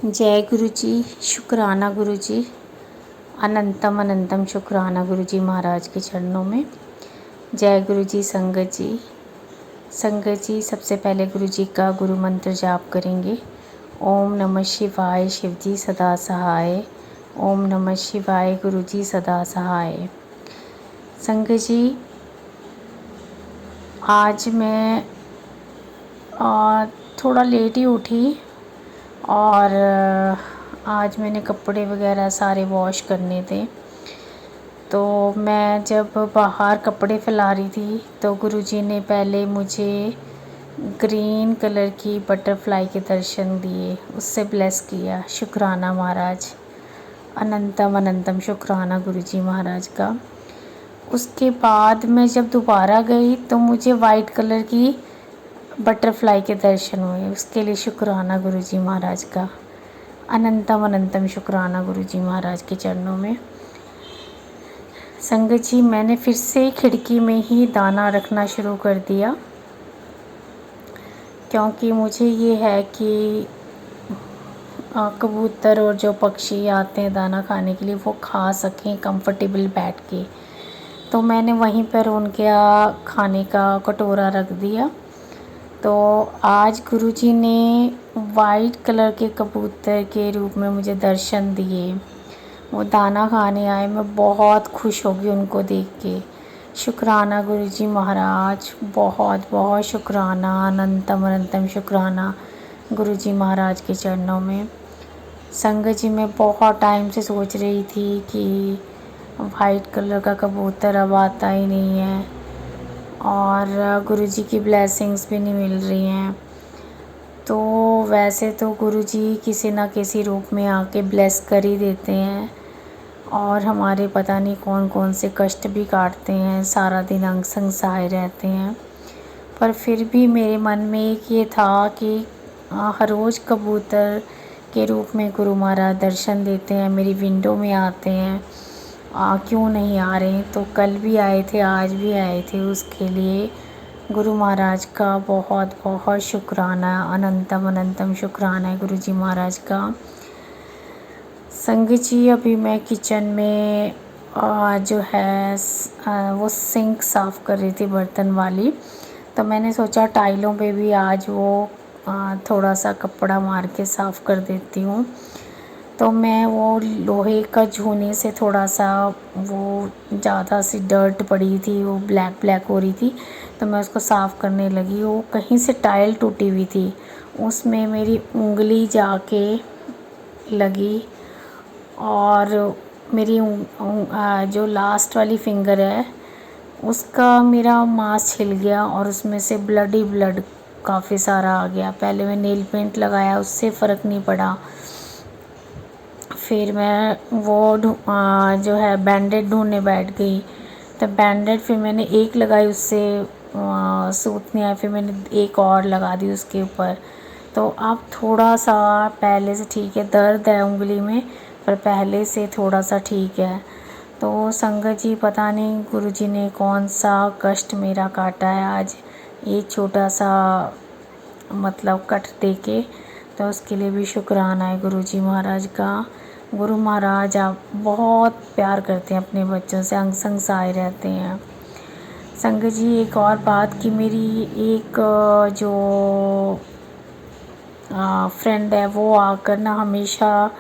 जय गुरु जी। शुक्राना गुरु जी। अनंतम अनंतम शुक्राना गुरु जी महाराज के चरणों में। जय गुरु जी। संगत जी सबसे पहले गुरु जी का गुरु मंत्र जाप करेंगे। ओम नमः शिवाय शिव जी सदा सहाय। ओम नमः शिवाय गुरु जी सदा सहाय। संगत जी आज मैं थोड़ा लेट ही उठी और आज मैंने कपड़े वगैरह सारे वॉश करने थे। तो मैं जब बाहर कपड़े फैला रही थी तो गुरुजी ने पहले मुझे ग्रीन कलर की बटरफ्लाई के दर्शन दिए, उससे ब्लेस किया। शुक्राना महाराज, अनंतम अनंतम शुक्राना गुरुजी महाराज का। उसके बाद मैं जब दोबारा गई तो मुझे वाइट कलर की बटरफ्लाई के दर्शन हुए, उसके लिए शुक्राना गुरुजी महाराज का। अनंतम अनंतम शुक्राना गुरुजी महाराज के चरणों में। संगत जी मैंने फिर से खिड़की में ही दाना रखना शुरू कर दिया, क्योंकि मुझे ये है कि कबूतर और जो पक्षी आते हैं दाना खाने के लिए वो खा सकें कंफर्टेबल बैठ के। तो मैंने वहीं पर उनके खाने का कटोरा रख दिया। तो आज गुरुजी ने वाइट कलर के कबूतर के रूप में मुझे दर्शन दिए, वो दाना खाने आए। मैं बहुत खुश हो गई उनको देख के। शुक्राना गुरुजी महाराज, बहुत बहुत शुक्राना, अनंतम अनंतम शुक्राना गुरुजी महाराज के चरणों में। संगत जी मैं बहुत टाइम से सोच रही थी कि वाइट कलर का कबूतर अब आता ही नहीं है और गुरुजी की ब्लेसिंग्स भी नहीं मिल रही हैं। तो वैसे तो गुरुजी किसी ना किसी रूप में आके ब्लेस कर ही देते हैं और हमारे पता नहीं कौन कौन से कष्ट भी काटते हैं, सारा दिन अंग संग सहाय रहते हैं। पर फिर भी मेरे मन में एक ये था कि हर रोज़ कबूतर के रूप में गुरु महाराज दर्शन देते हैं, मेरी विंडो में आते हैं, क्यों नहीं आ रहे। तो कल भी आए थे, आज भी आए थे। उसके लिए गुरु महाराज का बहुत बहुत शुक्राना, अनंतम अनंतम शुक्राना है गुरु जी महाराज का। संगत जी अभी मैं किचन में जो है वो सिंक साफ़ कर रही थी बर्तन वाली। तो मैंने सोचा टाइलों पे भी आज वो थोड़ा सा कपड़ा मार के साफ़ कर देती हूँ। तो मैं वो लोहे का छूने से थोड़ा सा वो ज़्यादा सी डर्ट पड़ी थी, वो ब्लैक ब्लैक हो रही थी, तो मैं उसको साफ़ करने लगी। वो कहीं से टाइल टूटी हुई थी, उसमें मेरी उंगली जाके लगी और मेरी जो लास्ट वाली फिंगर है उसका मेरा मांस छिल गया और उसमें से ब्लड ही ब्लड काफ़ी सारा आ गया। पहले मैं नेल पेंट लगाया, उससे फ़र्क नहीं पड़ा। फिर मैं वो जो है बैंडेड ढूंढने बैठ गई। तो बैंडेड फिर मैंने एक लगाई, उससे सूत नहीं आया, फिर मैंने एक और लगा दी उसके ऊपर। तो अब थोड़ा सा पहले से ठीक है, दर्द है उंगली में पर पहले से थोड़ा सा ठीक है। तो संगत जी पता नहीं गुरुजी ने कौन सा कष्ट मेरा काटा है आज, ये छोटा सा मतलब कट दे के। तो उसके लिए भी शुक्राना है गुरुजी महाराज का। गुरु महाराज आप बहुत प्यार करते हैं अपने बच्चों से, अंग संग सहाय रहते हैं। संगत जी एक और बात कि मेरी एक जो फ्रेंड है वो आकर ना हमेशा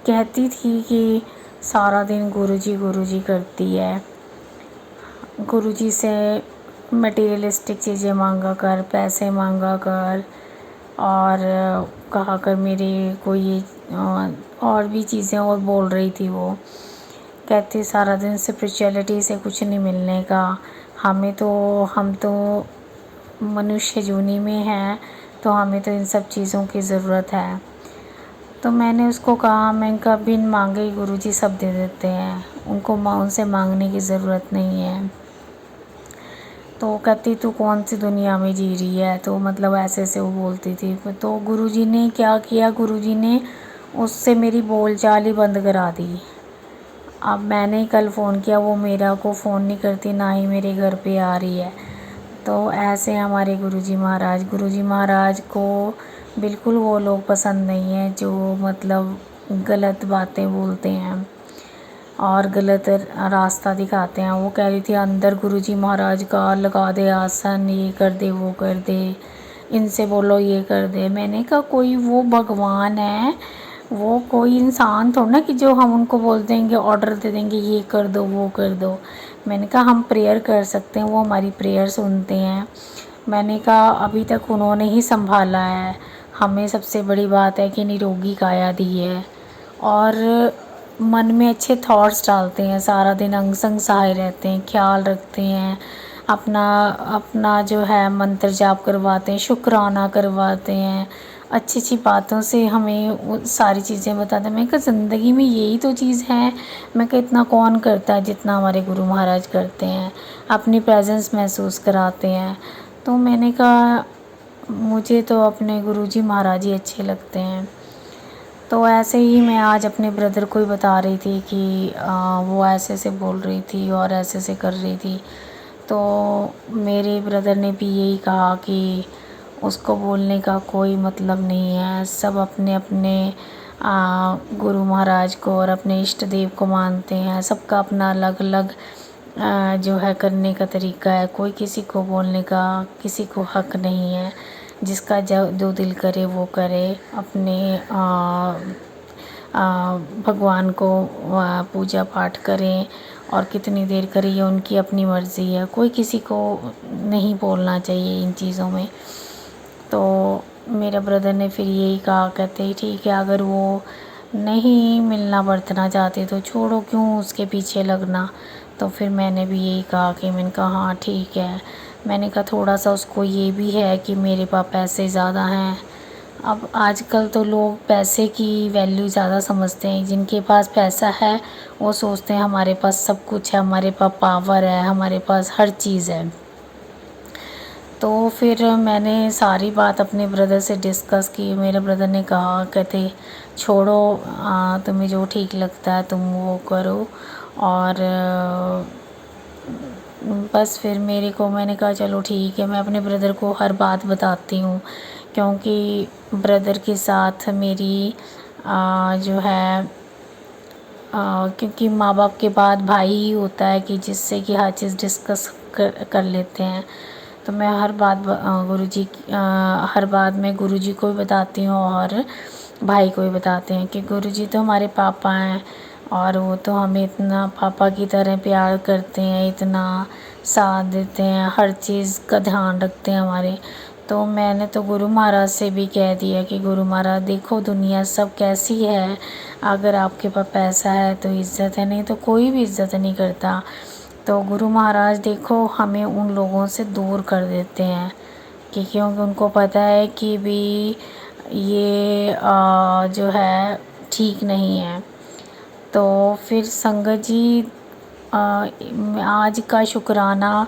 कहती थी कि सारा दिन गुरुजी करती है, गुरुजी से मटेरियलिस्टिक चीज़ें मांगा कर, पैसे मांगा कर, और कहा कर मेरे को ये और भी चीज़ें और बोल रही थी। वो कहती सारा दिन स्पिरिचुअलिटी से कुछ नहीं मिलने का, हम तो मनुष्य जूनी में हैं, तो हमें तो इन सब चीज़ों की ज़रूरत है। तो मैंने उसको कहा, मैं कहा बिन मांगे ही गुरुजी सब दे देते हैं, उनसे मांगने की ज़रूरत नहीं है। तो कहती तू कौन सी दुनिया में जी रही है, तो मतलब ऐसे ऐसे वो बोलती थी। तो गुरुजी ने क्या किया, गुरुजी ने उससे मेरी बोलचाल ही बंद करा दी। अब मैंने कल फ़ोन किया, वो मेरा को फ़ोन नहीं करती, ना ही मेरे घर पे आ रही है। तो ऐसे हमारे गुरुजी महाराज को बिल्कुल वो लोग पसंद नहीं है जो मतलब गलत बातें बोलते हैं और गलत रास्ता दिखाते हैं। वो कह रही थी अंदर गुरुजी महाराज का लगा दे आसन, ये कर दे वो कर दे, इनसे बोलो ये कर दे। मैंने कहा कोई वो भगवान है, वो कोई इंसान थोड़ा ना कि जो हम उनको बोल देंगे, ऑर्डर दे देंगे ये कर दो वो कर दो। मैंने कहा हम प्रेयर कर सकते हैं, वो हमारी प्रेयर सुनते हैं। मैंने कहा अभी तक उन्होंने ही संभाला है, हमें सबसे बड़ी बात है कि निरोगी काया दी है और मन में अच्छे थॉट्स डालते हैं, सारा दिन अंग संग सहाय रहते हैं, ख्याल रखते हैं, अपना अपना जो है मंत्र जाप करवाते हैं, शुक्राना करवाते हैं, अच्छी अच्छी बातों से हमें वो सारी चीज़ें बताते हैं। मैं कहा ज़िंदगी में यही तो चीज़ है। मैं कहा इतना कौन करता है जितना हमारे गुरु महाराज करते हैं, अपनी प्रेजेंस महसूस कराते हैं। तो मैंने कहा मुझे तो अपने गुरुजी महाराज ही अच्छे लगते हैं। तो ऐसे ही मैं आज अपने ब्रदर को ही बता रही थी कि वो ऐसे ऐसे बोल रही थी और ऐसे ऐसे कर रही थी। तो मेरे ब्रदर ने भी यही कहा कि उसको बोलने का कोई मतलब नहीं है, सब अपने अपने गुरु महाराज को और अपने इष्ट देव को मानते हैं, सबका अपना अलग अलग जो है करने का तरीका है। कोई किसी को बोलने का किसी को हक नहीं है, जिसका जो दिल करे वो करे, अपने भगवान को पूजा पाठ करें और कितनी देर करें ये उनकी अपनी मर्ज़ी है, कोई किसी को नहीं बोलना चाहिए इन चीज़ों में। तो मेरे ब्रदर ने फिर यही कहा, कहते ठीक है अगर वो नहीं मिलना बरतना चाहते तो छोड़ो, क्यों उसके पीछे लगना। तो फिर मैंने भी यही कहा कि मैंने कहा हाँ ठीक है। मैंने कहा थोड़ा सा उसको ये भी है कि मेरे पास पैसे ज़्यादा हैं। अब आजकल तो लोग पैसे की वैल्यू ज़्यादा समझते हैं, जिनके पास पैसा है वो सोचते हैं हमारे पास सब कुछ है, हमारे पास पावर है, हमारे पास हर चीज़ है। तो फिर मैंने सारी बात अपने ब्रदर से डिस्कस की। मेरे ब्रदर ने कहा, कहते छोड़ो तुम्हें जो ठीक लगता है तुम वो करो। और बस फिर मैंने कहा चलो ठीक है, मैं अपने ब्रदर को हर बात बताती हूँ, क्योंकि ब्रदर के साथ मेरी जो है क्योंकि माँ बाप के बाद भाई ही होता है कि जिससे कि हर चीज़ डिस्कस कर लेते हैं। तो मैं हर बात हर बात मैं गुरुजी को भी बताती हूँ और भाई को भी बताते हैं कि गुरुजी तो हमारे पापा हैं और वो तो हमें इतना पापा की तरह प्यार करते हैं, इतना साथ देते हैं, हर चीज़ का ध्यान रखते हैं हमारे। तो मैंने तो गुरु महाराज से भी कह दिया कि गुरु महाराज देखो दुनिया सब कैसी है, अगर आपके पास पैसा है तो इज़्ज़त है, नहीं तो कोई भी इज़्ज़त नहीं करता। तो गुरु महाराज देखो हमें उन लोगों से दूर कर देते हैं कि क्योंकि उनको पता है कि भी ये जो है ठीक नहीं है। तो फिर संगत जी आज का शुक्राना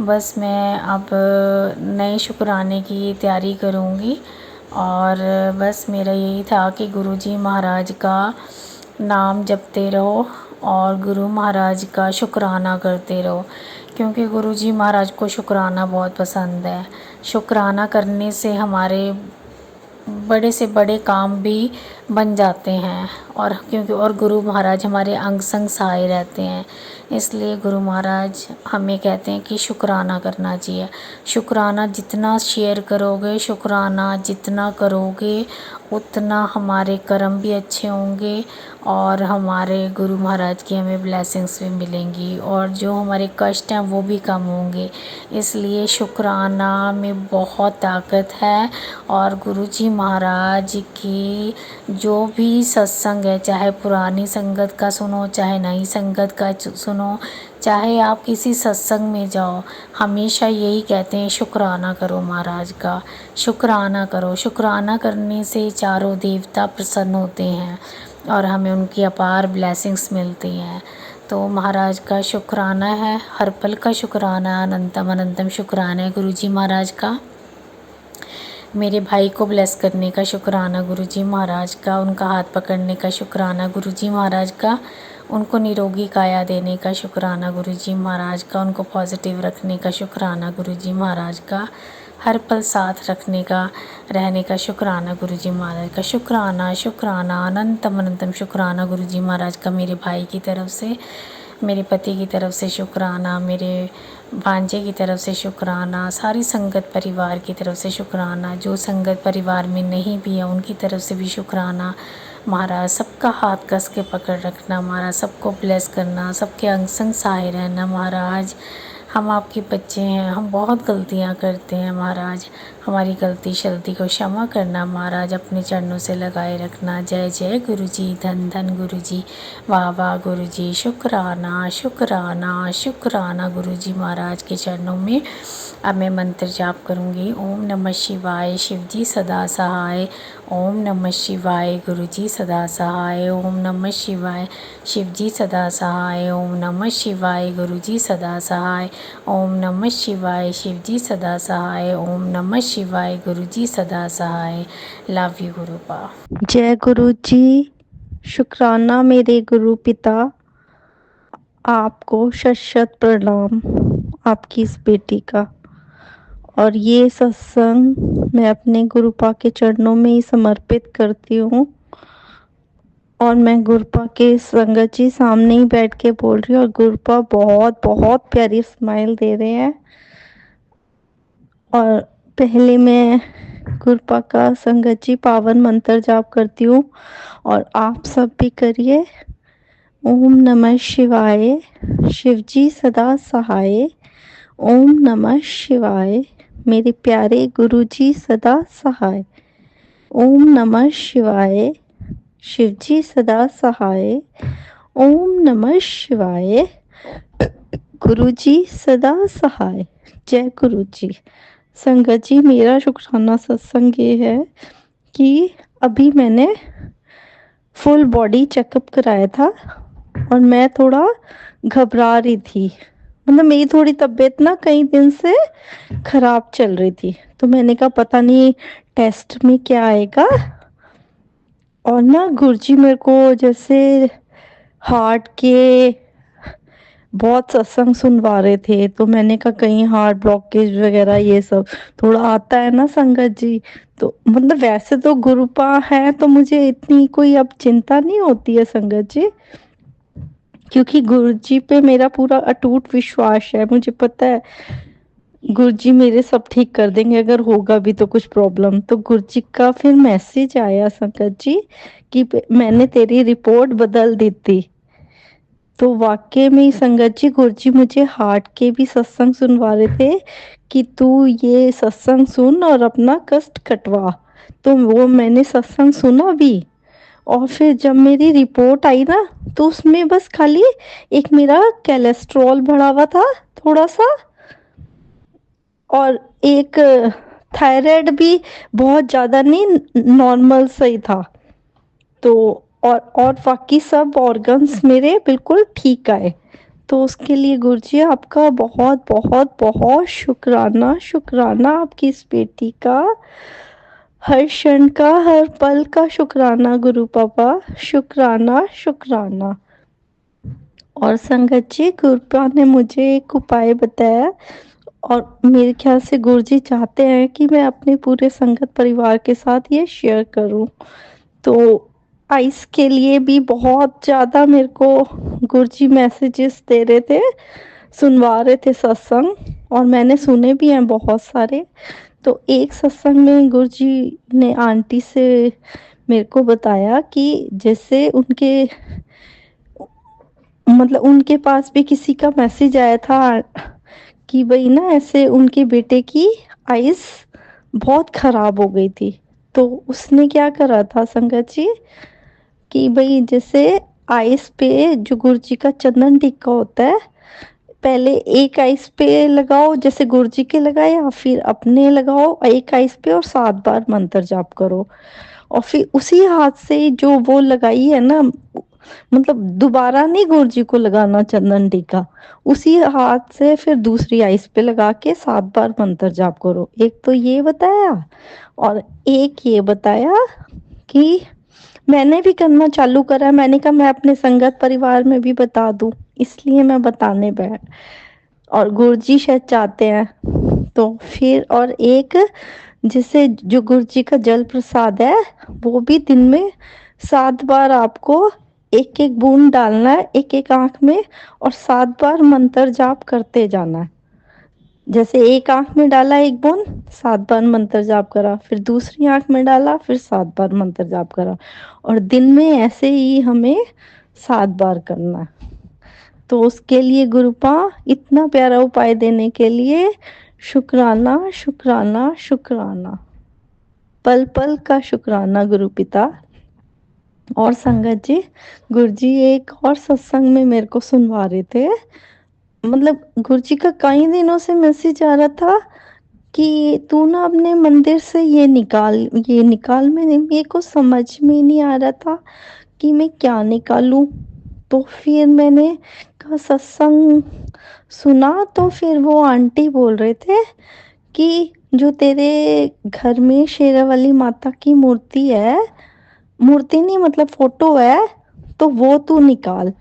बस मैं अब नए शुक्राने की तैयारी करूँगी और बस मेरा यही था कि गुरुजी महाराज का नाम जपते रहो और गुरु महाराज का शुक्राना करते रहो, क्योंकि गुरुजी महाराज को शुक्राना बहुत पसंद है। शुक्राना करने से हमारे बड़े से बड़े काम भी बन जाते हैं और क्योंकि और गुरु महाराज हमारे अंग संग सहाय रहते हैं, इसलिए गुरु महाराज हमें कहते हैं कि शुक्राना करना चाहिए। शुक्राना जितना शेयर करोगे, शुक्राना जितना करोगे, उतना हमारे कर्म भी अच्छे होंगे और हमारे गुरु महाराज की हमें ब्लेसिंग्स भी मिलेंगी और जो हमारे कष्ट हैं वो भी कम होंगे। इसलिए शुक्राना में बहुत ताकत है और गुरुजी महाराज की जो भी सत्संग है, चाहे पुरानी संगत का सुनो, चाहे नई संगत का सुनो, चाहे आप किसी सत्संग में जाओ, हमेशा यही कहते हैं शुक्राना करो महाराज का, शुक्राना करो। शुक्राना करने से चारों देवता प्रसन्न होते हैं और हमें उनकी अपार ब्लेसिंग्स मिलती हैं। तो महाराज का शुक्राना है, हर पल का शुक्राना, अनंतम अनंतम शुक्राना है गुरुजी महाराज का। मेरे भाई को ब्लेस करने का शुक्राना गुरुजी महाराज का, उनका हाथ पकड़ने का शुक्राना गुरुजी महाराज का, उनको निरोगी काया देने का शुक्राना गुरुजी महाराज का, उनको पॉजिटिव रखने का शुक्राना गुरुजी महाराज का। हर पल साथ रखने का, रहने का शुक्राना गुरुजी महाराज का। शुक्राना शुक्राना अनंतम अनंतम शुक्राना गुरुजी महाराज का, मेरे भाई की तरफ से, मेरे पति की तरफ से शुक्राना, मेरे भांजे की तरफ से शुक्राना, सारी संगत परिवार की तरफ से शुक्राना, जो संगत परिवार में नहीं भी है उनकी तरफ से भी शुक्राना। महाराज सबका हाथ कस के पकड़ रखना महाराज, सबको ब्लेस करना, सबके अंग संग सहाय रहना महाराज। हम आपके बच्चे हैं, हम बहुत गलतियां करते हैं महाराज, हमारी गलती शलती को क्षमा करना महाराज, अपने चरणों से लगाए रखना। जय जय गुरुजी, धन धन गुरुजी, वाह वाह गुरुजी, शुक्राना शुक्राना शुक्राना गुरुजी महाराज के चरणों में। अब मैं मंत्र जाप करूँगी। ओम नमः शिवाय, शिवजी सदा सहाय। ओम नमः शिवाय, गुरुजी सदा सहाय। ओम नमः शिवाय, शिवजी सदा सहाय। ओम नमः शिवाय, गुरुजी सदा सहाय। ओम नमः शिवाय, शिवजी सदा सहाय। ओम नमः शिवाय, गुरुजी सदा सहाय। Love you गुरुपा। जय गुरु जी। शुक्राना मेरे गुरु पिता, आपको शत शत प्रणाम, आपकी इस बेटी का। और ये सत्संग मैं अपने गुरुपा के चरणों में ही समर्पित करती हूँ। और मैं गुरुपा के संगत जी सामने ही बैठ के बोल रही हूँ, और गुरुपा बहुत बहुत प्यारी स्माइल दे रहे हैं। और पहले मैं गुरुपा का संगत जी पावन मंत्र जाप करती हूँ, और आप सब भी करिए। ओम नमः शिवाय, शिवजी सदा सहाय। ओम नमः शिवाय, मेरे प्यारे गुरुजी सदा सहाय। ओम नमः शिवाय, शिवजी सदा सहाय। ओम नमः शिवाय, गुरुजी सदा सहाय। जय गुरुजी। संगत जी, मेरा शुक्राना सत्संग ये है कि अभी मैंने फुल बॉडी चेकअप कराया था, और मैं थोड़ा घबरा रही थी। मतलब मेरी थोड़ी तबीयत ना कई दिन से खराब चल रही थी, तो मैंने कहा पता नहीं टेस्ट में क्या आएगा। और ना गुरुजी मेरे को जैसे हार्ट के बहुत सत्संग सुनवा रहे थे, तो मैंने कहा कहीं हार्ट ब्लॉकेज वगैरह ये सब थोड़ा आता है ना संगत जी। तो मतलब वैसे तो गुरुपा है तो मुझे इतनी कोई अब चिंता नहीं होती है संगत जी, क्योंकि गुरुजी पे मेरा पूरा अटूट विश्वास है। मुझे पता है गुरुजी मेरे सब ठीक कर देंगे, अगर होगा भी तो कुछ प्रॉब्लम। तो गुरुजी का फिर मैसेज आया संगत जी कि मैंने तेरी रिपोर्ट बदल दी थी। तो वाकई में संगत जी गुरुजी मुझे हार्ट के भी सत्संग सुनवा रहे थे कि तू ये सत्संग सुन और अपना कष्ट कटवा। तो वो मैंने सत्संग सुना भी, और फिर जब मेरी रिपोर्ट आई ना, तो उसमें बस खाली एक मेरा कोलेस्ट्रॉल बढ़ा हुआ था थोड़ा सा, और एक थायराइड भी बहुत ज़्यादा नहीं, नॉर्मल सही था। तो और बाकी सब ऑर्गन्स मेरे बिल्कुल ठीक आए। तो उसके लिए गुरुजी आपका बहुत बहुत बहुत शुक्राना, शुक्राना आपकी इस बेटी का, हर क्षण का, हर पल का शुक्राना गुरु पापा, शुक्राना शुक्राना। और संगत जी गुरुपा ने मुझे एक उपाय बताया, और मेरे ख्याल से गुरुजी चाहते हैं कि मैं अपने पूरे संगत परिवार के साथ ये शेयर करूं। तो आइस के लिए भी बहुत ज़्यादा मेरे को गुरुजी मैसेजेस दे रहे थे, सुनवा रहे थे सत्संग, और मैंने सुने भी हैं बहुत सारे। तो एक सत्संग में गुरुजी ने आंटी से मेरे को बताया कि जैसे उनके मतलब उनके पास भी किसी का मैसेज आया था कि भाई ना ऐसे उनके बेटे की आइस बहुत खराब हो गई थी। तो उसने क्या करा था संगत जी कि भाई जैसे आइस पे जो गुरुजी का चंदन टिक्का होता है, पहले एक आइस पे लगाओ जैसे गुरुजी के लगाए, या फिर अपने लगाओ एक आइस पे, और 7 बार मंत्र जाप करो। और फिर उसी हाथ से जो वो लगाई है ना, मतलब दोबारा नहीं गुरुजी को लगाना चंदन टीका, उसी हाथ से फिर दूसरी आइस पे लगा के 7 बार मंत्र जाप करो। एक तो ये बताया, और एक ये बताया कि मैंने भी करना चालू करा। मैंने कहा मैं अपने संगत परिवार में भी बता दूं, इसलिए मैं बताने बैठ, और गुरुजी शायद चाहते हैं। तो फिर और एक जैसे जो गुरु जी का जल प्रसाद है वो भी दिन में 7 बार आपको एक एक बूंद डालना है एक एक आंख में और 7 बार मंत्र जाप करते जाना है। जैसे एक आंख में डाला एक बूंद 7 बार मंत्र जाप करा, फिर दूसरी आंख में डाला फिर 7 बार मंत्र जाप करा और दिन में ऐसे ही हमें 7 बार करना है। तो उसके लिए गुरुपा इतना प्यारा उपाय देने के लिए शुक्राना शुक्राना शुक्राना, पल पल का शुक्राना गुरु पिता। और संगत जी, गुरु जी एक और सत्संग में मेरे को सुनवा रहे थे, मतलब गुरु जी का कई दिनों से मैसेज आ रहा था कि तू ना अपने मंदिर से ये निकाल ये निकाल। मैंने मेरे को समझ में नहीं आ रहा था कि मैं क्या निकालूं। तो फिर मैंने का सत्संग सुना तो फिर वो आंटी बोल रहे थे कि जो तेरे घर में शेरावाली माता की मूर्ति है, मूर्ति नहीं मतलब फोटो है, तो वो तू निकाल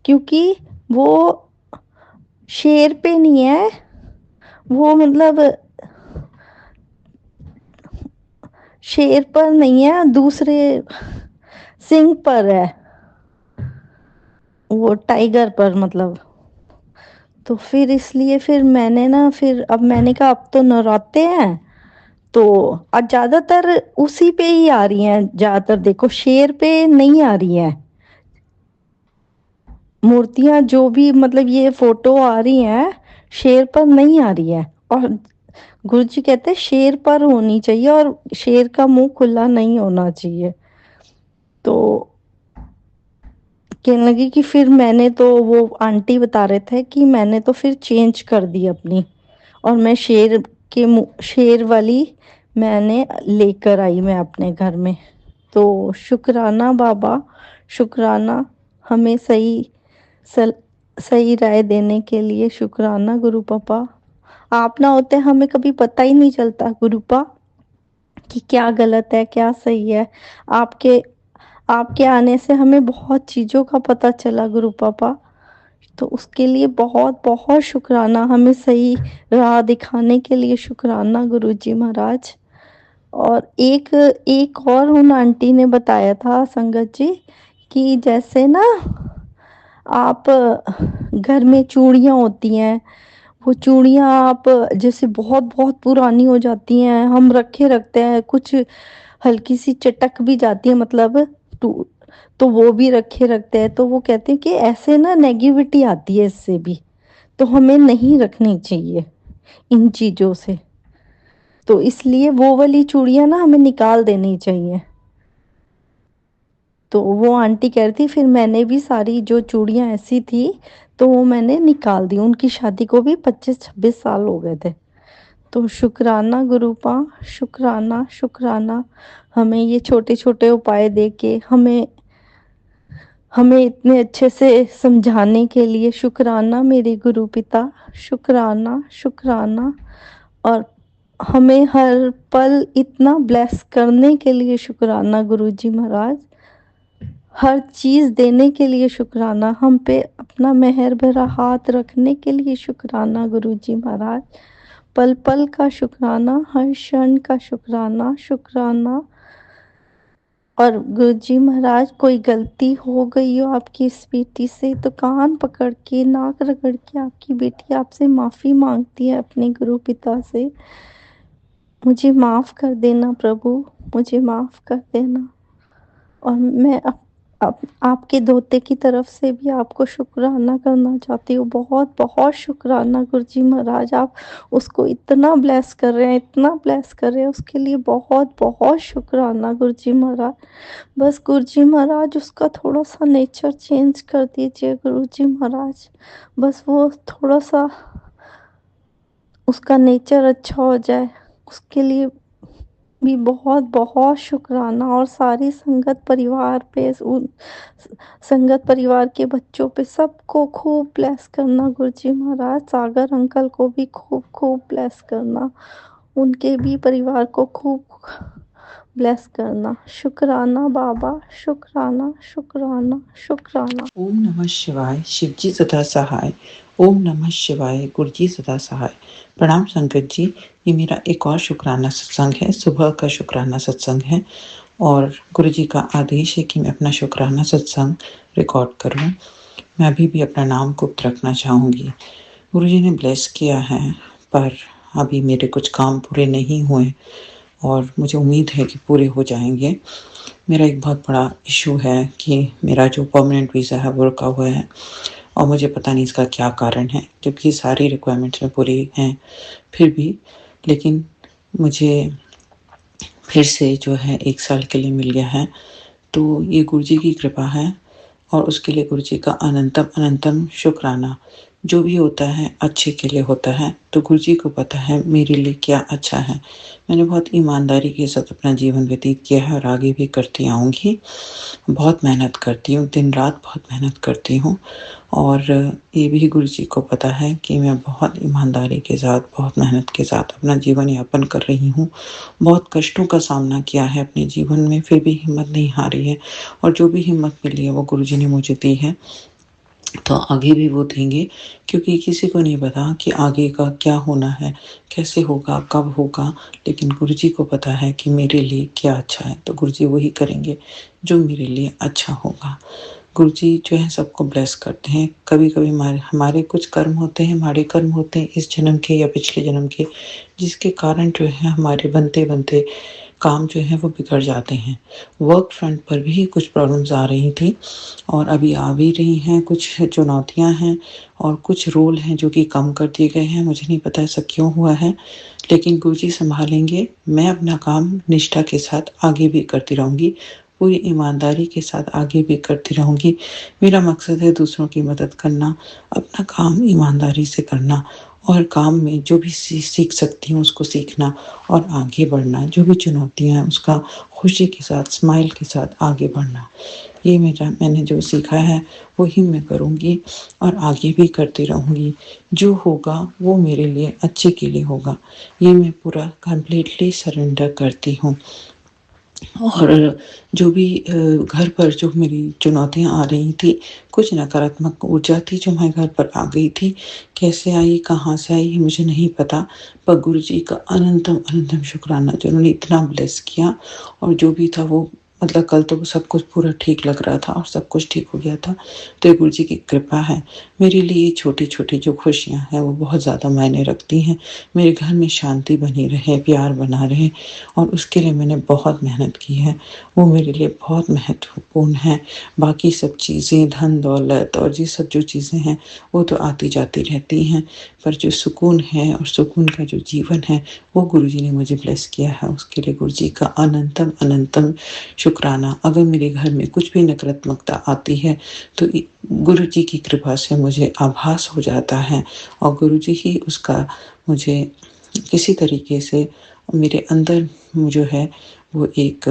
क्योंकि वो शेर पे नहीं है, वो मतलब शेर पर नहीं है, दूसरे सिंह पर है, वो टाइगर पर मतलब। तो फिर इसलिए फिर मैंने ना फिर अब मैंने कहा अब तो नवराते हैं तो आज ज्यादातर उसी पे ही आ रही हैं, ज्यादातर देखो शेर पे नहीं आ रही हैं मूर्तियां, जो भी मतलब ये फोटो आ रही हैं शेर पर नहीं आ रही है। और गुरु जी कहते हैं शेर पर होनी चाहिए और शेर का मुंह खुला नहीं होना चाहिए। तो कहने लगी कि फिर मैंने तो वो आंटी बता रहे थे कि मैंने तो फिर चेंज कर दी अपनी और मैं शेर के शेर वाली मैंने लेकर आई मैं अपने घर में। तो शुक्राना बाबा, शुक्राना हमें सल, सही राय देने के लिए, शुक्राना गुरु पापा। आप ना होते हमें कभी पता ही नहीं चलता गुरुपा कि क्या गलत है क्या सही है। आपके आपके आने से हमें बहुत चीज़ों का पता चला गुरु पापा। तो उसके लिए बहुत बहुत शुक्राना, हमें सही राह दिखाने के लिए शुक्राना गुरु जी महाराज। और एक एक और उन आंटी ने बताया था संगत जी कि जैसे ना आप घर में चूड़ियाँ होती हैं, वो चूड़ियाँ आप जैसे बहुत बहुत पुरानी हो जाती हैं, हम रखे रखते हैं, कुछ हल्की सी चटक भी जाती है मतलब टू तो वो भी रखे रखते हैं। तो वो कहते हैं कि ऐसे ना नेगेटिविटी आती है इससे भी, तो हमें नहीं रखनी चाहिए इन चीज़ों से। तो इसलिए वो वाली चूड़ियाँ ना हमें निकाल देनी चाहिए। तो वो आंटी कह रही थी फिर मैंने भी सारी जो चूड़ियाँ ऐसी थी तो वो मैंने निकाल दी। उनकी शादी को भी 25-26 साल हो गए थे। तो शुक्राना गुरुपा, शुक्राना शुक्राना हमें ये छोटे छोटे उपाय दे के हमें हमें इतने अच्छे से समझाने के लिए शुक्राना मेरे गुरु पिता, शुक्राना शुक्राना। और हमें हर पल इतना ब्लेस करने के लिए शुक्राना गुरु जी महाराज, हर चीज़ देने के लिए शुक्राना, हम पे अपना मेहर भरा हाथ रखने के लिए शुक्राना गुरु जी महाराज, पल पल का शुक्राना, हर क्षण का शुक्राना शुक्राना। और गुरु जी महाराज कोई गलती हो गई हो आपकी इस बेटी से तो कान पकड़ के नाक रगड़ के आपकी बेटी आपसे माफ़ी मांगती है अपने गुरु पिता से, मुझे माफ़ कर देना प्रभु, मुझे माफ़ कर देना। और मैं आपके धोते की तरफ से भी आपको शुक्राना करना चाहती हूँ, बहुत बहुत शुक्राना गुरुजी महाराज। आप उसको इतना ब्लेस कर रहे हैं, इतना ब्लेस कर रहे हैं, उसके लिए बहुत बहुत शुक्राना गुरुजी महाराज। बस गुरुजी महाराज उसका थोड़ा सा नेचर चेंज कर दीजिए गुरुजी महाराज, बस वो थोड़ा सा उसका नेचर अच्छा हो जाए, उसके लिए भी बहुत बहुत शुक्राना। और सारी संगत परिवार पे उन संगत परिवार के बच्चों पे सबको खूब ब्लेस करना गुरुजी महाराज, सागर अंकल को भी खूब खूब ब्लेस करना, उनके भी परिवार को खूब ब्लेस करना। शुक्राना बाबा, शुक्राना, शुक्राना, शुक्राना। ओम नमः शिवाय, शिवजी सदा सहाय। ओम नमः शिवाय, गुरुजी सदा सहाय। प्रणाम संगत जी, ये मेरा एक और शुक्राना सत्संग है। सुबह का शुक्राना सत्संग है और गुरुजी का आदेश है कि मैं अपना शुक्राना सत्संग रिकॉर्ड करूं। मैं अभी भी अपना नाम गुप्त रखना चाहूँगी। गुरुजी ने ब्लेस किया है, पर अभी मेरे कुछ काम पूरे नहीं हुए और मुझे उम्मीद है कि पूरे हो जाएंगे। मेरा एक बहुत बड़ा इशू है कि मेरा जो परमानेंट वीज़ा है वो रुका हुआ है और मुझे पता नहीं इसका क्या कारण है, जबकि सारी रिक्वायरमेंट्स में पूरी हैं फिर भी। लेकिन मुझे फिर से जो है 1 साल के लिए मिल गया है, तो ये गुरुजी की कृपा है और उसके लिए गुरुजी का अनंतम अनंतम शुक्राना। जो भी होता है अच्छे के लिए होता है, तो गुरुजी को पता है मेरे लिए क्या अच्छा है। मैंने बहुत ईमानदारी के साथ अपना जीवन व्यतीत किया है और आगे भी करती आऊँगी। बहुत मेहनत करती हूँ, दिन-रात बहुत मेहनत करती हूँ और ये भी गुरुजी को पता है कि मैं बहुत ईमानदारी के साथ, बहुत मेहनत के साथ अपना जीवन यापन कर रही हूँ। बहुत कष्टों का सामना किया है अपने जीवन में, फिर भी हिम्मत नहीं हारी है और जो भी हिम्मत मिली है वो गुरुजी ने मुझे दी है, तो आगे भी वो देंगे, क्योंकि किसी को नहीं पता कि आगे का क्या होना है, कैसे होगा, कब होगा। लेकिन गुरुजी को पता है कि मेरे लिए क्या अच्छा है, तो गुरुजी वही करेंगे जो मेरे लिए अच्छा होगा। गुरुजी जो है सबको ब्लेस करते हैं। कभी-कभी हमारे कुछ कर्म होते हैं, हमारे कर्म होते हैं इस जन्म के या पिछले जन्म के, जिसके कारण जो है हमारे बनते-बनते काम जो है वो बिगड़ जाते हैं। वर्क फ्रंट पर भी कुछ प्रॉब्लम्स आ रही थी और अभी आ भी रही हैं। कुछ चुनौतियाँ हैं और कुछ रोल हैं जो कि कम कर दिए गए हैं। मुझे नहीं पता ऐसा क्यों हुआ है, लेकिन गुरुजी सँभालेंगे। मैं अपना काम निष्ठा के साथ आगे भी करती रहूँगी, पूरी ईमानदारी के साथ आगे भी करती रहूँगी। मेरा मकसद है दूसरों की मदद करना, अपना काम ईमानदारी से करना और काम में जो भी सीख सकती हूँ उसको सीखना और आगे बढ़ना। जो भी चुनौतियाँ हैं उसका खुशी के साथ, स्माइल के साथ आगे बढ़ना। ये मैंने जो सीखा है वही मैं करूँगी और आगे भी करती रहूँगी। जो होगा वो मेरे लिए अच्छे के लिए होगा। ये मैं पूरा कंप्लीटली सरेंडर करती हूँ। और जो भी घर पर जो मेरी चुनौतियाँ आ रही थी, कुछ नकारात्मक ऊर्जा थी जो हमारे घर पर आ गई थी। कैसे आई, कहाँ से आई, मुझे नहीं पता, पर गुरुजी का अनंतम अनंतम शुक्राना जो उन्होंने इतना ब्लेस किया। और जो भी था वो मतलब कल तो सब कुछ पूरा ठीक लग रहा था और सब कुछ ठीक हो गया था। तो ये गुरुजी की कृपा है। मेरे लिए छोटी-छोटी जो खुशियाँ हैं वो बहुत ज़्यादा मायने रखती हैं। मेरे घर में शांति बनी रहे, प्यार बना रहे और उसके लिए मैंने बहुत मेहनत की है। वो मेरे लिए बहुत महत्वपूर्ण है। बाकी सब चीज़ें, धन-दौलत और ये सब जो चीज़ें हैं वो तो आती-जाती रहती हैं, पर जो सुकून है और सुकून का जो जीवन है वो गुरुजी ने मुझे ब्लेस किया है। उसके लिए गुरुजी का अनंतम अनंतम शुक्राना। अगर मेरे घर में कुछ भी नकारात्मकता आती है तो गुरुजी की कृपा से मुझे आभास हो जाता है और गुरुजी ही उसका मुझे किसी तरीके से मेरे अंदर जो है वो एक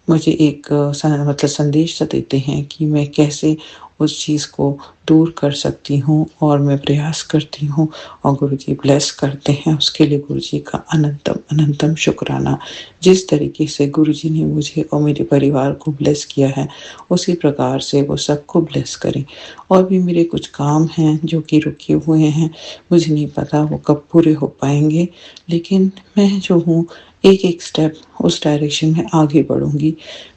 मुझे एक मतलब संदेश सा देते हैं कि मैं कैसे उस चीज़ को दूर कर सकती हूँ और मैं प्रयास करती हूँ और गुरुजी ब्लेस करते हैं। उसके लिए गुरुजी का अनंतम अनंतम शुक्राना। जिस तरीके से गुरुजी ने मुझे और मेरे परिवार को ब्लेस किया है, उसी प्रकार से वो सबको ब्लेस करें। और भी मेरे कुछ काम हैं जो कि रुके हुए हैं, मुझे नहीं पता वो कब पूरे हो पाएँगे, लेकिन मैं जो हूँ एक-एक स्टेप उस डायरेक्शन में आगे बढ़ूँगी।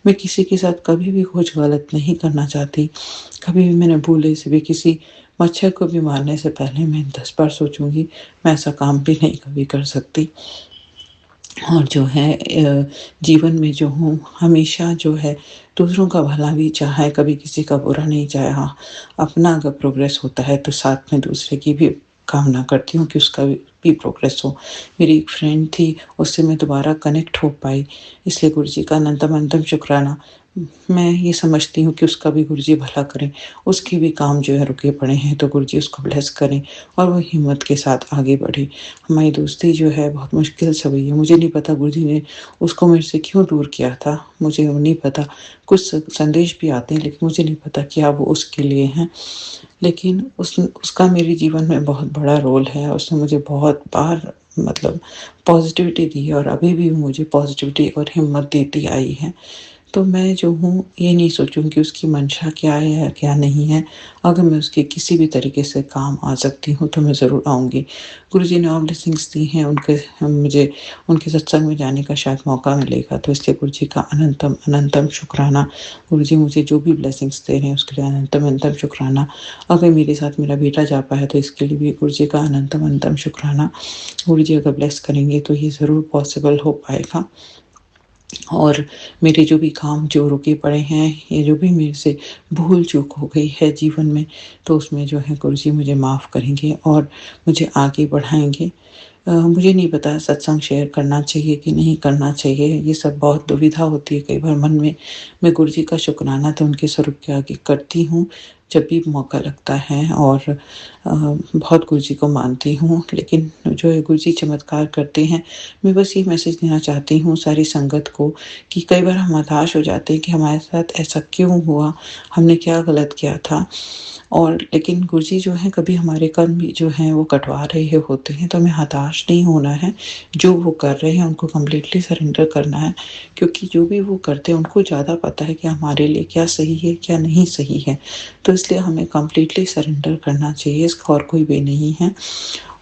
मैं किसी के साथ कभी भी कुछ गलत नहीं करना चाहती। कभी भी मैंने भूले से भी किसी मच्छर को भी मारने से पहले मैं 10 बार सोचूँगी। मैं ऐसा काम भी नहीं कभी कर सकती। और जो है जीवन में जो हूँ हमेशा जो है दूसरों का भला भी चाहा है, कभी किसी का बुरा नहीं चाहा। अपना अगर प्रोग्रेस होता है तो साथ में दूसरे की भी कामना करती हूँ कि उसका भी प्रोग्रेस हो। मेरी एक फ्रेंड थी, उससे मैं दोबारा कनेक्ट हो पाई, इसलिए गुरुजी का अनंतम अनंतम शुक्राना। मैं ये समझती हूँ कि उसका भी गुरुजी भला करें, उसके भी काम जो है रुके पड़े हैं, तो गुरुजी उसको ब्लेस करें और वो हिम्मत के साथ आगे बढ़े। हमारी दोस्ती जो है बहुत मुश्किल से हुई है। मुझे नहीं पता गुरुजी ने उसको मेरे से क्यों दूर किया था, मुझे वो नहीं पता। कुछ संदेश भी आते हैं लेकिन मुझे नहीं पता क्या वो उसके लिए हैं। लेकिन उसका मेरे जीवन में बहुत बड़ा रोल है। उसने मुझे बहुत बार मतलब पॉज़िटिविटी दी है और अभी भी मुझे पॉज़िटिविटी और हिम्मत देती आई है। तो मैं जो हूँ ये नहीं सोचूँ कि उसकी मंशा क्या है या क्या नहीं है। अगर मैं उसके किसी भी तरीके से काम आ सकती हूँ तो मैं ज़रूर आऊँगी। गुरुजी ने और ब्लेसिंग्स दी हैं, उनके मुझे उनके सत्संग में जाने का शायद मौका मिलेगा, तो इसलिए गुरुजी का अनंतम अनंतम शुक्राना। गुरुजी मुझे जो भी ब्लेसिंग्स दे रहे हैं उसके लिए अनंतम अनंतम शुक्राना। अगर मेरे साथ मेरा बेटा जा पाया तो इसके लिए भी गुरुजी का अनंतम अनंतम शुक्राना। गुरुजी अगर ब्लेस करेंगे तो ये ज़रूर पॉसिबल हो पाएगा। और मेरे जो भी काम जो रुके पड़े हैं, ये जो भी मेरे से भूल-चूक हो गई है जीवन में, तो उसमें जो है गुरुजी मुझे माफ़ करेंगे और मुझे आगे बढ़ाएँगे। मुझे नहीं पता सत्संग शेयर करना चाहिए कि नहीं करना चाहिए, ये सब बहुत दुविधा होती है कई बार मन में। मैं गुरुजी का शुकराना तो उनके स्वरूप के आगे करती हूँ, जब भी मौका लगता है और बहुत गुरुजी को मानती हूँ, लेकिन जो है गुरुजी चमत्कार करते हैं। मैं बस ये मैसेज देना चाहती हूँ सारी संगत को कि कई बार हम हताश हो जाते हैं कि हमारे साथ ऐसा क्यों हुआ? हमने क्या गलत किया था? और लेकिन गुरुजी जो हैं कभी हमारे कर्म भी जो हैं वो कटवा रहे होते हैं, तो हमें हताश नहीं होना है। जो वो कर रहे हैं उनको कंप्लीटली सरेंडर करना है, क्योंकि जो भी वो करते हैं उनको ज़्यादा पता है कि हमारे लिए क्या सही है, क्या नहीं सही है। तो इसलिए हमें कंप्लीटली सरेंडर करना चाहिए, इसका और कोई वे नहीं है।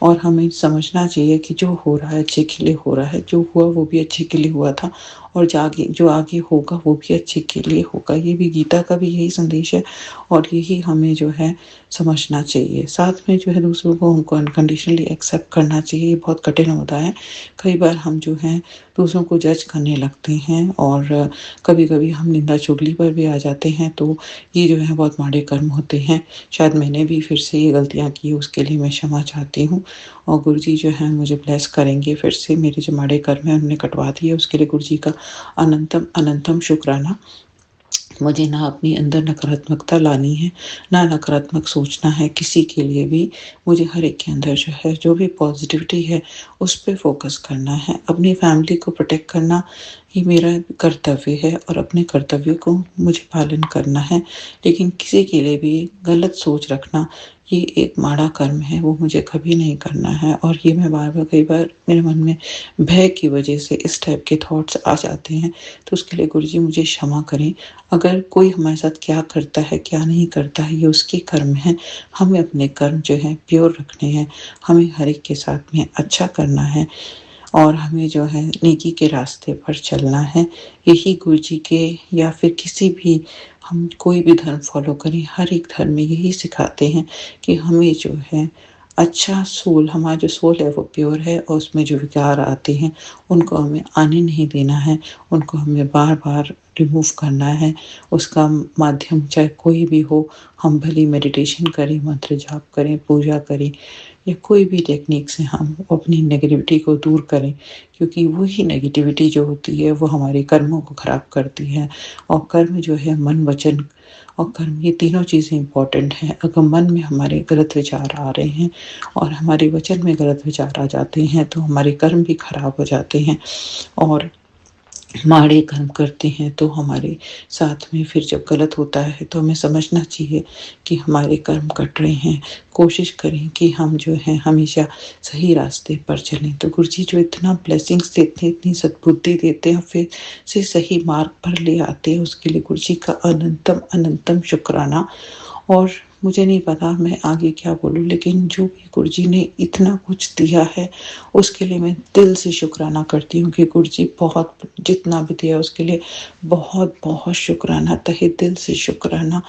और हमें समझना चाहिए कि जो हो रहा है अच्छे के लिए हो रहा है, जो हुआ वो भी अच्छे के लिए हुआ था और जो आगे होगा वो भी अच्छे के लिए होगा। ये भी गीता का भी यही संदेश है और यही हमें जो है समझना चाहिए। साथ में जो है दूसरों को हमको अनकंडीशनली एक्सेप्ट करना चाहिए, ये बहुत कठिन होता है। कई बार हम जो हैं दूसरों को जज करने लगते हैं और कभी-कभी हम निंदा-चुगली पर भी आ जाते हैं, तो ये जो है बहुत माड़े कर्म होते हैं। शायद मैंने भी फिर से ये गलतियाँ की, उसके लिए मैं क्षमा चाहती हूँ और गुरुजी जो हैं मुझे ब्लेस करेंगे फिर से। मेरे जो माड़े कर्म हैं उन्होंने कटवा दिए, उसके लिए गुरुजी का अनंतम अनंतम शुक्राना। मुझे ना अपने अंदर नकारात्मकता लानी है, ना नकारात्मक सोचना है किसी के लिए भी। मुझे हर एक के अंदर जो है, जो भी पॉज़िटिविटी है, उस पे फ़ोकस करना है। अपनी फ़ैमिली को प्रोटेक्ट करना ये मेरा कर्तव्य है और अपने कर्तव्य को मुझे पालन करना है। लेकिन किसी के लिए भी गलत सोच रखना, ये एक माड़ा कर्म है, वो मुझे कभी नहीं करना है और ये मैं बार-बार कई बार मेरे मन में भय की वजह से इस टाइप के थॉट्स आ जाते हैं, तो उसके लिए गुरुजी मुझे क्षमा करें। अगर कोई हमारे साथ क्या करता है, क्या नहीं करता है, ये उसके कर्म हैं। हमें अपने कर्म जो हैं प्योर रखने हैं। हमें हर एक के साथ में अच्छा करना है और हमें जो है नेकी के रास्ते पर चलना है। यही गुरुजी के या फिर किसी भी हम कोई भी धर्म फ़ॉलो करें, हर एक धर्म में यही सिखाते हैं कि हमें जो है अच्छा सोल, हमारा जो सोल है वो प्योर है और उसमें जो विकार आते हैं उनको हमें आने नहीं देना है। उनको हमें बार-बार रिमूव करना है। उसका माध्यम चाहे कोई भी हो, हम भले मेडिटेशन करें, मंत्र जाप करें, पूजा करें या कोई भी टेक्निक से हम अपनी नेगेटिविटी को दूर करें, क्योंकि वही नेगेटिविटी जो होती है वो हमारे कर्मों को ख़राब करती है। और कर्म जो है मन, वचन और कर्म, ये तीनों चीज़ें इम्पोर्टेंट हैं। अगर मन में हमारे गलत विचार आ रहे हैं और हमारे वचन में गलत विचार आ जाते हैं तो हमारे कर्म भी ख़राब हो जाते हैं और माड़े कर्म करते हैं तो हमारे साथ में फिर जब गलत होता है तो हमें समझना चाहिए कि हमारे कर्म कट रहे हैं। कोशिश करें कि हम जो हैं हमेशा सही रास्ते पर चलें। तो गुरुजी जो इतना ब्लेसिंग्स देते हैं, इतनी सद्बुद्धि देते हैं, फिर से सही मार्ग पर ले आते हैं, उसके लिए गुरुजी का अनंतम अनंतम शुक्राना। और मुझे नहीं पता मैं आगे क्या बोलूँ, लेकिन जो भी गुरुजी ने इतना कुछ दिया है उसके लिए मैं दिल से शुक्राना करती हूँ कि गुरुजी बहुत जितना भी दिया उसके लिए बहुत-बहुत शुक्राना, तहे दिल से शुक्राना।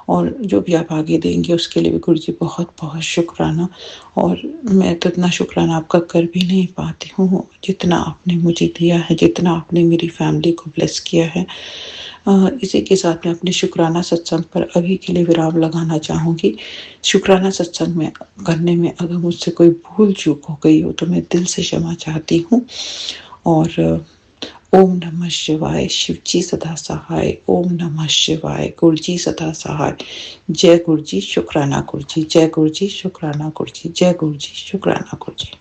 और जो भी आप आगे देंगे उसके लिए भी गुरुजी बहुत-बहुत शुक्राना। और मैं तो इतना शुक्राना आपका कर भी नहीं पाती हूँ, जितना आपने मुझे दिया है, जितना आपने मेरी फैमिली को ब्लेस किया है। इसी के साथ मैं अपने शुक्राना सत्संग पर अभी के लिए विराम लगाना चाहूँगी। शुक्राना सत्संग में करने में अगर मुझसे कोई भूल-चूक हो गई हो तो मैं दिल से क्षमा चाहती हूँ। और ओम नमः शिवाय, शिव जी सदा सहाय। ओम नमः शिवाय, गुरुजी सदा सहाय। जय गुरुजी, शुक्राना गुरुजी। जय गुरुजी, शुक्राना गुरुजी। जय गुरुजी, शुक्राना गुरुजी।